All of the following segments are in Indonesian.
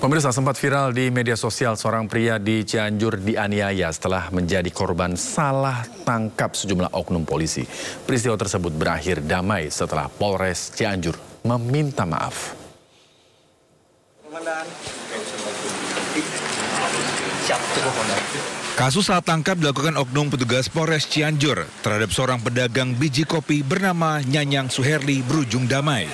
Pemirsa, sempat viral di media sosial seorang pria di Cianjur dianiaya setelah menjadi korban salah tangkap sejumlah oknum polisi. Peristiwa tersebut berakhir damai setelah Polres Cianjur meminta maaf. Kasus salah tangkap dilakukan oknum petugas Polres Cianjur terhadap seorang pedagang biji kopi bernama Nyanyang Suherli berujung damai.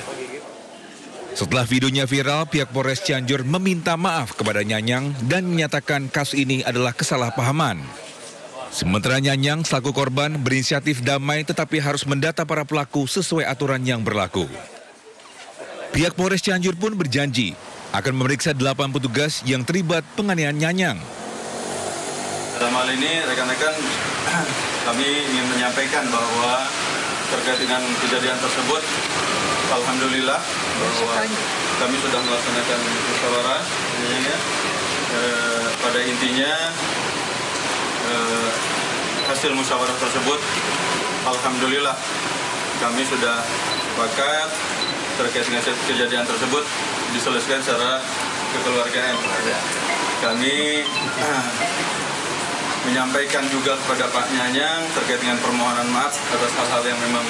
Setelah videonya viral, pihak Polres Cianjur meminta maaf kepada Nyanyang dan menyatakan kasus ini adalah kesalahpahaman. Sementara Nyanyang selaku korban berinisiatif damai tetapi harus mendata para pelaku sesuai aturan yang berlaku. Pihak Polres Cianjur pun berjanji akan memeriksa 8 petugas yang terlibat penganiayaan Nyanyang. Dalam hal ini rekan-rekan kami ingin menyampaikan bahwa terkait dengan kejadian tersebut, alhamdulillah bahwa kami sudah melaksanakan musyawarah. Pada intinya hasil musyawarah tersebut, alhamdulillah kami sudah sepakat terkait dengan kejadian tersebut diselesaikan secara kekeluargaan. Kami menyampaikan juga kepada Pak Nyanyang terkait dengan permohonan maaf atas hal-hal yang memang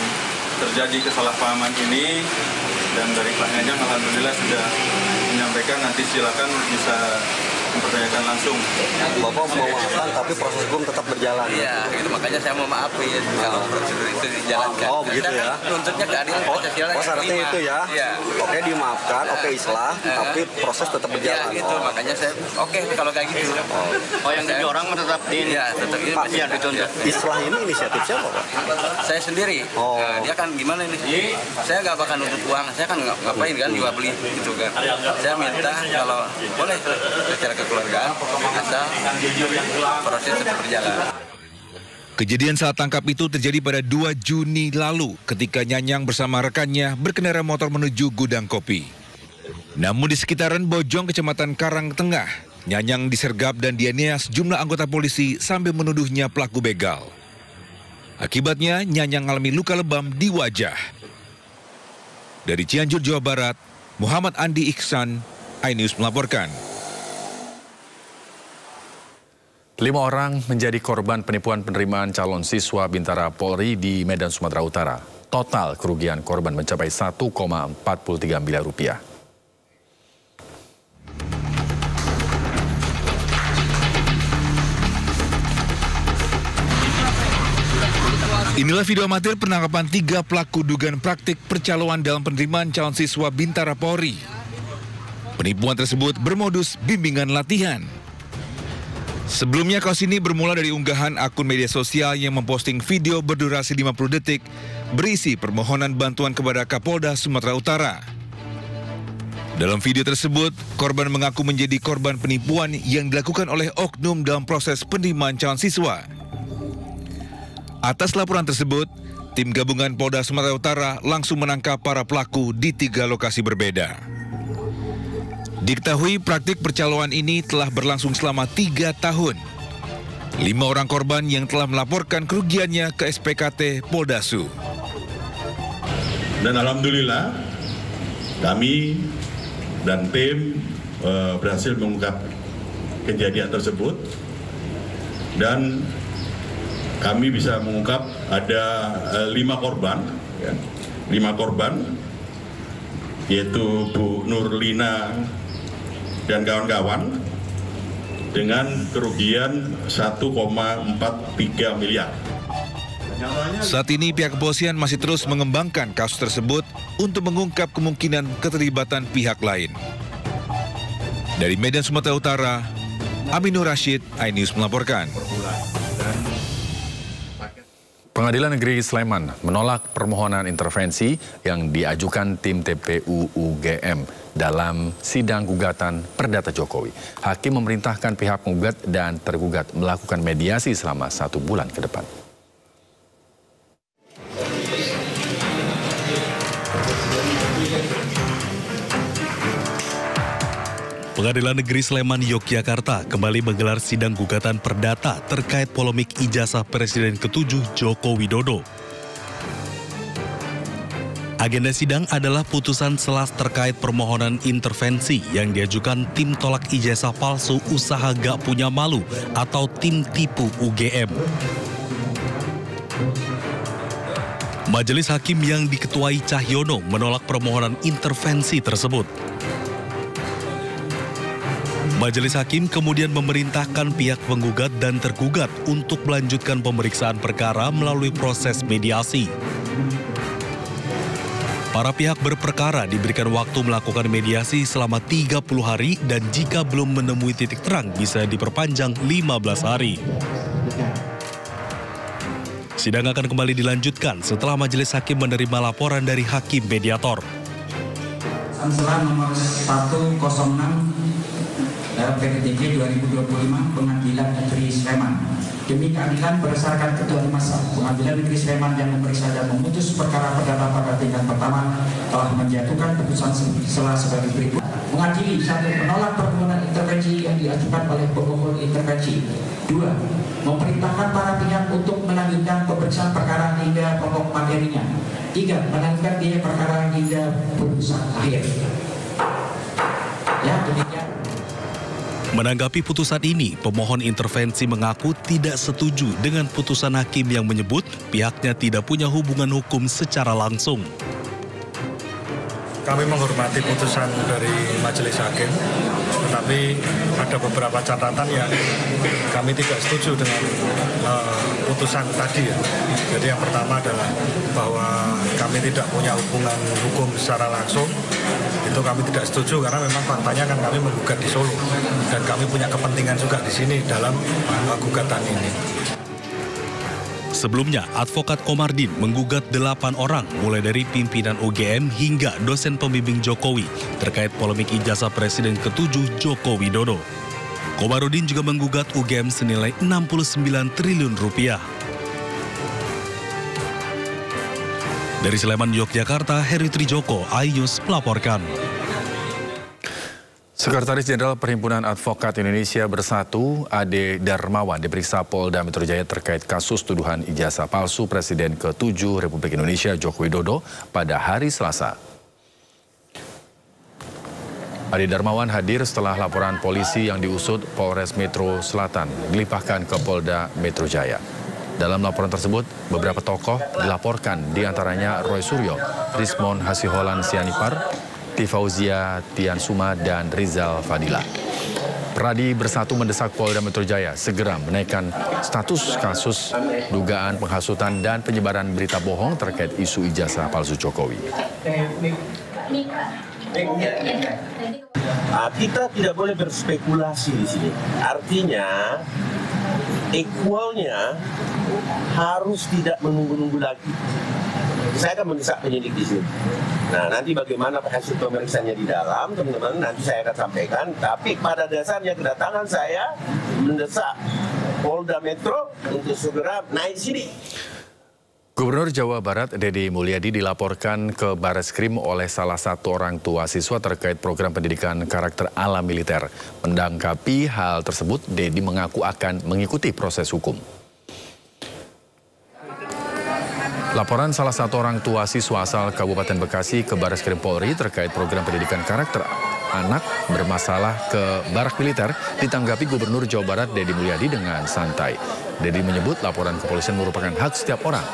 terjadi kesalahpahaman ini, dan dari Pak Nyanyang alhamdulillah sudah menyampaikan, nanti silakan bisa mempertanyakan langsung. Bapak mau maafkan tapi proses hukum tetap berjalan. Iya, gitu, makanya saya mau maafin kalau prosedur itu dijalankan. Oh begitu ya. Nuntutnya keadilan Pancasila. Oh syaratnya itu ya. Iya. Oke dimaafkan, oke islah, tapi proses tetap berjalan. Iya gitu, makanya saya oke kalau kayak gitu. Oh yang 7 orang tetap di ini. Iya, tetap ini masih ada dituntut. Islah ini inisiatif siapa Pak? Saya sendiri. Oh. Nah, dia kan gimana ini? Saya nggak bakal nuntut uang. Saya kan ngapain kan jual beli gitu kan. Saya minta kalau boleh secara kekeluargaan asal proses tetap berjalan. Kejadian saat tangkap itu terjadi pada 2 Juni lalu ketika Nyanyang bersama rekannya berkendara motor menuju gudang kopi. Namun di sekitaran Bojong, Kecamatan Karangtengah, Nyanyang disergap dan dianiaya sejumlah anggota polisi sambil menuduhnya pelaku begal. Akibatnya Nyanyang mengalami luka lebam di wajah. Dari Cianjur, Jawa Barat, Muhammad Andi Iksan, iNews melaporkan. 5 orang menjadi korban penipuan penerimaan calon siswa Bintara Polri di Medan, Sumatera Utara. Total kerugian korban mencapai 1,43 miliar rupiah. Inilah video amatir penangkapan 3 pelaku dugaan praktik percaloan dalam penerimaan calon siswa Bintara Polri. Penipuan tersebut bermodus bimbingan latihan. Sebelumnya kasus ini bermula dari unggahan akun media sosial yang memposting video berdurasi 50 detik berisi permohonan bantuan kepada Kapolda Sumatera Utara. Dalam video tersebut, korban mengaku menjadi korban penipuan yang dilakukan oleh oknum dalam proses penerimaan calon siswa. Atas laporan tersebut, tim gabungan Polda Sumatera Utara langsung menangkap para pelaku di 3 lokasi berbeda. Diketahui praktik percaloan ini telah berlangsung selama 3 tahun. 5 orang korban yang telah melaporkan kerugiannya ke SPKT Poldasu. Dan alhamdulillah kami dan tim berhasil mengungkap kejadian tersebut, dan kami bisa mengungkap ada 5 korban, ya, 5 korban, yaitu Bu Nurlina dan kawan-kawan dengan kerugian 1,43 miliar. Saat ini pihak kepolisian masih terus mengembangkan kasus tersebut untuk mengungkap kemungkinan keterlibatan pihak lain. Dari Medan, Sumatera Utara, Aminur Rashid, iNews melaporkan. Pengadilan Negeri Sleman menolak permohonan intervensi yang diajukan tim TPU UGM dalam sidang gugatan perdata Jokowi. Hakim memerintahkan pihak penggugat dan tergugat melakukan mediasi selama 1 bulan ke depan. Pengadilan Negeri Sleman, Yogyakarta kembali menggelar sidang gugatan perdata terkait polemik ijazah Presiden ke-7 Joko Widodo. Agenda sidang adalah putusan selas terkait permohonan intervensi yang diajukan tim tolak ijazah palsu usaha gak punya malu atau tim tipu UGM. Majelis Hakim yang diketuai Cahyono menolak permohonan intervensi tersebut. Majelis Hakim kemudian memerintahkan pihak penggugat dan tergugat untuk melanjutkan pemeriksaan perkara melalui proses mediasi. Para pihak berperkara diberikan waktu melakukan mediasi selama 30 hari dan jika belum menemui titik terang bisa diperpanjang 15 hari. Sidang akan kembali dilanjutkan setelah Majelis Hakim menerima laporan dari Hakim Mediator. Setelah nomor 106 PKTJ 2025 Pengadilan Negeri Sleman. Demi keadilan berdasarkan ketentuan Pengadilan Negeri Sleman yang memeriksa dan memutus perkara perdata pada tingkat pertama telah menjatuhkan putusan selah sebagai berikut. Mengadili 1. Menolak permohonan intervensi yang diajukan oleh pemohon intervensi. 2. Memerintahkan para pihak untuk melanjutkan pemeriksaan perkara hingga pokok materinya. 3. Melanjutkan biaya perkara hingga putusan akhir. Ya, demikian. Menanggapi putusan ini, pemohon intervensi mengaku tidak setuju dengan putusan hakim yang menyebut pihaknya tidak punya hubungan hukum secara langsung. Kami menghormati putusan dari Majelis Hakim, tetapi ada beberapa catatan yang kami tidak setuju dengan putusan tadi ya. Jadi yang pertama adalah bahwa kami tidak punya hubungan hukum secara langsung. Itu kami tidak setuju karena memang faktanya kan kami menggugat di Solo dan kami punya kepentingan juga di sini dalam gugatan ini. Sebelumnya, Advokat Komardin menggugat 8 orang, mulai dari pimpinan UGM hingga dosen pembimbing Jokowi, terkait polemik ijazah Presiden ke-7 Joko Widodo. Komarudin juga menggugat UGM senilai 69 triliun rupiah. Dari Sleman, Yogyakarta, Heri Trijoko, iNews melaporkan. Sekretaris Jenderal Perhimpunan Advokat Indonesia Bersatu, Ade Darmawan, diperiksa Polda Metro Jaya terkait kasus tuduhan ijazah palsu Presiden ke-7 Republik Indonesia Joko Widodo pada hari Selasa. Ade Darmawan hadir setelah laporan polisi yang diusut Polres Metro Selatan dilimpahkan ke Polda Metro Jaya. Dalam laporan tersebut, beberapa tokoh dilaporkan, diantaranya Roy Suryo, Rismon Hasiholan Sianipar, Tifauzia Tiansuma, dan Rizal Fadila. Pradi Bersatu mendesak Polda Metro Jaya segera menaikkan status kasus dugaan penghasutan dan penyebaran berita bohong terkait isu ijazah palsu Jokowi. Kita tidak boleh berspekulasi di sini. Artinya, equalnya harus tidak menunggu-nunggu lagi. Saya akan mendesak penyidik di sini. Nah, nanti bagaimana hasil pemeriksaannya di dalam, teman-teman, nanti saya akan sampaikan. Tapi pada dasarnya kedatangan saya mendesak Polda Metro untuk segera naik sini. Gubernur Jawa Barat Deddy Mulyadi dilaporkan ke Bareskrim oleh salah satu orang tua siswa terkait program pendidikan karakter ala militer. Menanggapi hal tersebut, Deddy mengaku akan mengikuti proses hukum. Laporan salah satu orang tua siswa asal Kabupaten Bekasi ke Bareskrim Polri terkait program pendidikan karakter anak bermasalah ke barak militer ditanggapi Gubernur Jawa Barat Deddy Mulyadi dengan santai. Deddy menyebut laporan kepolisian merupakan hak setiap orang.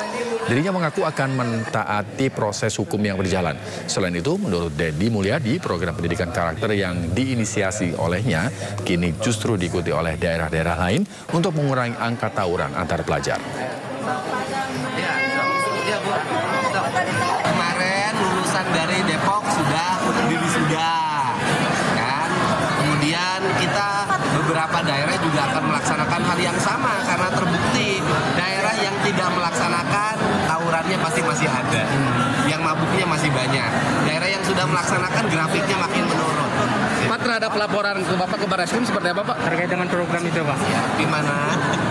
Dirinya mengaku akan mentaati proses hukum yang berjalan. Selain itu, menurut Deddy Mulyadi, program pendidikan karakter yang diinisiasi olehnya kini justru diikuti oleh daerah-daerah lain untuk mengurangi angka tawuran antar pelajar. Kemarin lulusan dari Depok sudah kan. Kemudian kita beberapa daerah juga akan melaksanakan hal yang sama karena terbukti daerah yang tidak melaksanakan tawurannya pasti masih ada, yang mabuknya masih banyak. Daerah yang sudah melaksanakan grafiknya makin menurun. Pak, terhadap laporan ke Bapak ke Bareskrim seperti apa, Pak? Terkait dengan program itu, Pak? Ya, di mana?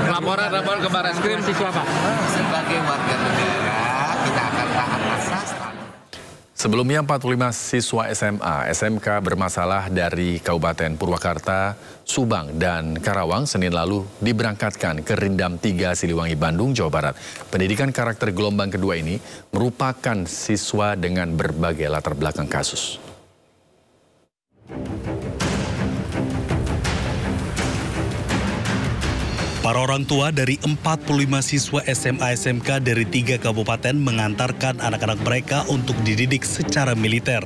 Laporan ke Bareskrim siswa, Pak? Sebagai warga negara, kita akan taat asas. Sebelumnya 45 siswa SMA, SMK bermasalah dari Kabupaten Purwakarta, Subang, dan Karawang Senin lalu diberangkatkan ke Rindam 3 Siliwangi, Bandung, Jawa Barat. Pendidikan karakter gelombang kedua ini merupakan siswa dengan berbagai latar belakang kasus. Para orang tua dari 45 siswa SMA SMK dari 3 kabupaten mengantarkan anak-anak mereka untuk dididik secara militer.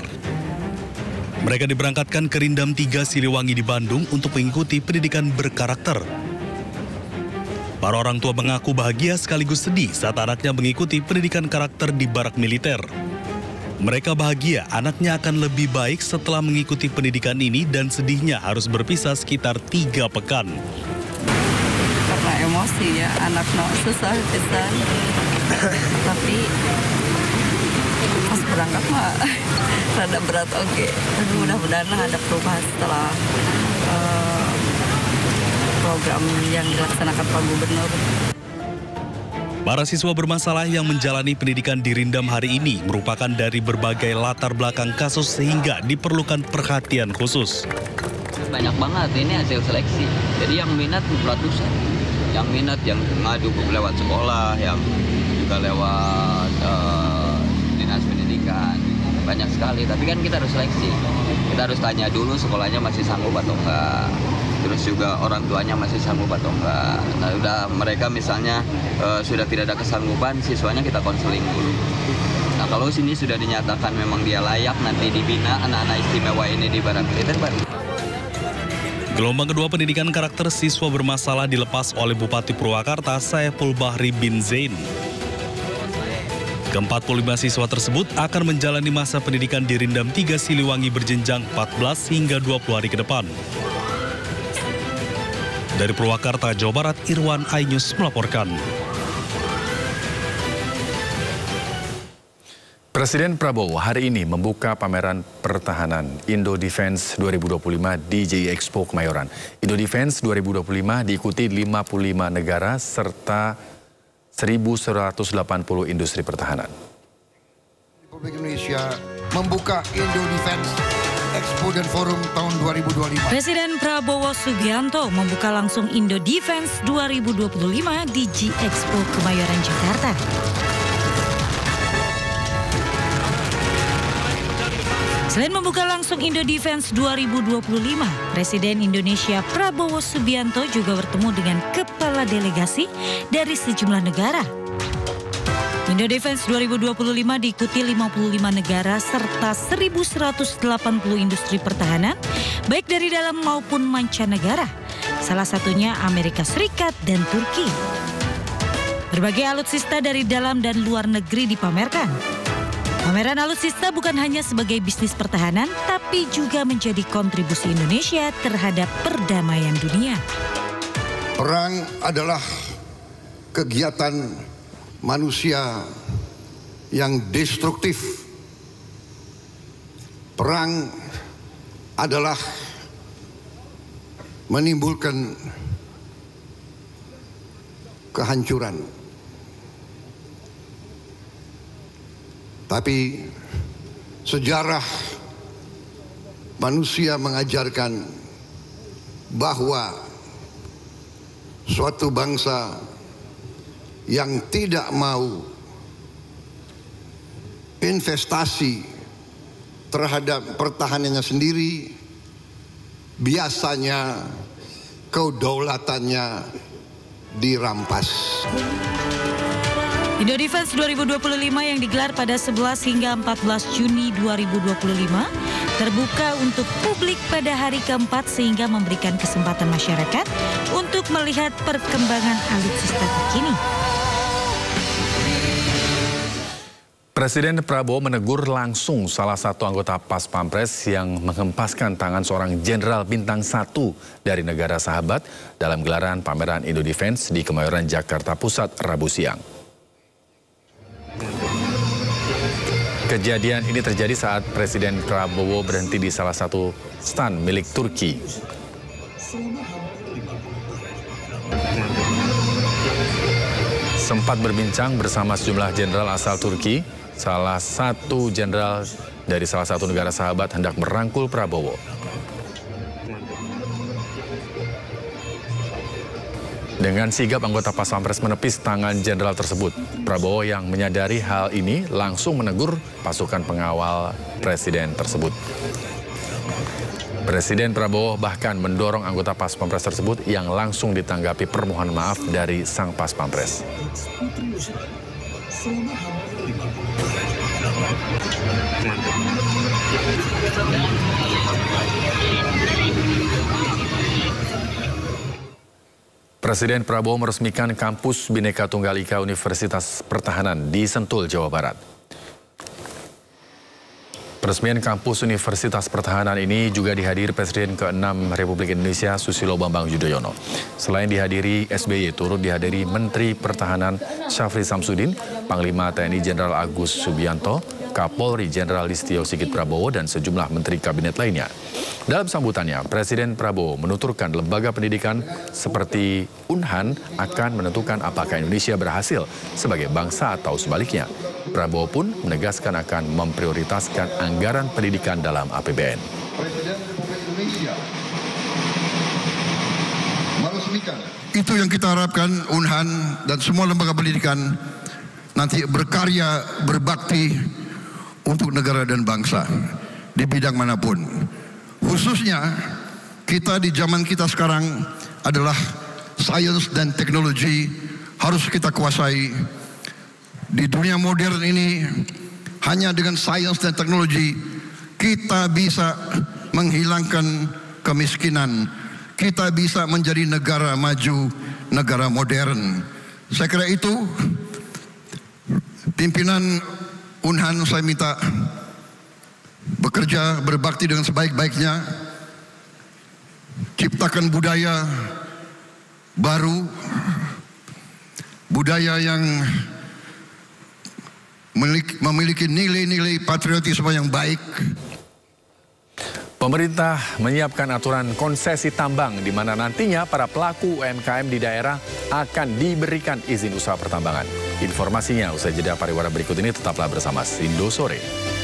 Mereka diberangkatkan ke Rindam 3 Siliwangi di Bandung untuk mengikuti pendidikan berkarakter. Para orang tua mengaku bahagia sekaligus sedih saat anaknya mengikuti pendidikan karakter di barak militer. Mereka bahagia anaknya akan lebih baik setelah mengikuti pendidikan ini dan sedihnya harus berpisah sekitar 3 pekan. Karena emosi ya, anak susah pisan. Tapi pas berangkat mah rada berat oke. Tapi mudah-mudahan ada perubahan setelah program yang dilaksanakan Pak Gubernur. Para siswa bermasalah yang menjalani pendidikan di Rindam hari ini merupakan dari berbagai latar belakang kasus sehingga diperlukan perhatian khusus. Banyak banget, ini hasil seleksi. Jadi yang minat ratusan. Yang minat, yang ngadu lewat sekolah, yang juga lewat dinas pendidikan. Banyak sekali, tapi kan kita harus seleksi. Kita harus tanya dulu sekolahnya masih sanggup atau enggak. Terus juga orang tuanya masih sanggup atau enggak. Nah, udah mereka misalnya sudah tidak ada kesanggupan, siswanya kita konseling dulu. Nah, kalau sini sudah dinyatakan memang dia layak nanti dibina anak-anak istimewa ini di barak militer baru. Gelombang kedua pendidikan karakter siswa bermasalah dilepas oleh Bupati Purwakarta Saiful Bahri bin Zain. Ke-45 siswa tersebut akan menjalani masa pendidikan di Rindam 3 Siliwangi berjenjang 14 hingga 20 hari ke depan. Dari Purwakarta, Jawa Barat, Irwan Ainus melaporkan. Presiden Prabowo hari ini membuka pameran pertahanan Indo Defense 2025 di JI Expo Kemayoran. Indo Defense 2025 diikuti 55 negara serta 1.180 industri pertahanan. Republik Indonesia membuka Indo Defense Expo dan Forum tahun 2025. Presiden Prabowo Subianto membuka langsung Indo Defense 2025 di JI Expo Kemayoran, Jakarta. Selain membuka langsung Indo Defense 2025, Presiden Indonesia Prabowo Subianto juga bertemu dengan kepala delegasi dari sejumlah negara. Indo Defense 2025 diikuti 55 negara serta 1.180 industri pertahanan, baik dari dalam maupun mancanegara, salah satunya Amerika Serikat dan Turki. Berbagai alutsista dari dalam dan luar negeri dipamerkan. Pameran alutsista bukan hanya sebagai bisnis pertahanan, tapi juga menjadi kontribusi Indonesia terhadap perdamaian dunia. Perang adalah kegiatan manusia yang destruktif. Perang adalah menimbulkan kehancuran. Tapi sejarah manusia mengajarkan bahwa suatu bangsa yang tidak mau investasi terhadap pertahanannya sendiri, biasanya kedaulatannya dirampas. Indo Defense 2025 yang digelar pada 11 hingga 14 Juni 2025 terbuka untuk publik pada hari keempat sehingga memberikan kesempatan masyarakat untuk melihat perkembangan alutsista terkini. Presiden Prabowo menegur langsung salah satu anggota Pas Pampres yang menghempaskan tangan seorang jenderal bintang 1 dari negara sahabat dalam gelaran pameran Indo Defense di Kemayoran, Jakarta Pusat, Rabu siang. Kejadian ini terjadi saat Presiden Prabowo berhenti di salah satu stand milik Turki. Sempat berbincang bersama sejumlah jenderal asal Turki, salah satu jenderal dari salah satu negara sahabat hendak merangkul Prabowo. Dengan sigap anggota Pas Pampres menepis tangan jenderal tersebut. Prabowo yang menyadari hal ini langsung menegur pasukan pengawal presiden tersebut. Presiden Prabowo bahkan mendorong anggota Pas Pampres tersebut yang langsung ditanggapi permohonan maaf dari sang Pas Pampres. Presiden Prabowo meresmikan kampus Bhinneka Tunggal Ika Universitas Pertahanan di Sentul, Jawa Barat. Peresmian kampus Universitas Pertahanan ini juga dihadiri Presiden ke-6 Republik Indonesia Susilo Bambang Yudhoyono. Selain dihadiri SBY, turut dihadiri Menteri Pertahanan Syafri Samsudin, Panglima TNI Jenderal Agus Subianto, Kapolri Jenderal Listio Sigit Prabowo, dan sejumlah menteri kabinet lainnya. Dalam sambutannya, Presiden Prabowo menuturkan lembaga pendidikan seperti Unhan akan menentukan apakah Indonesia berhasil sebagai bangsa atau sebaliknya. Prabowo pun menegaskan akan memprioritaskan anggaran pendidikan dalam APBN. Presiden Republik Indonesia meresmikan. Itu yang kita harapkan Unhan dan semua lembaga pendidikan nanti berkarya, berbakti untuk negara dan bangsa di bidang manapun. Khususnya kita di zaman kita sekarang adalah sains dan teknologi harus kita kuasai. Di dunia modern ini hanya dengan sains dan teknologi kita bisa menghilangkan kemiskinan. Kita bisa menjadi negara maju, negara modern. Saya kira itu pimpinan Unhan saya minta bekerja, berbakti dengan sebaik-baiknya, ciptakan budaya baru, budaya yang memiliki nilai-nilai patriotisme yang baik. Pemerintah menyiapkan aturan konsesi tambang di mana nantinya para pelaku UMKM di daerah akan diberikan izin usaha pertambangan. Informasinya usai jeda pariwara berikut ini, tetaplah bersama Sindo Sore.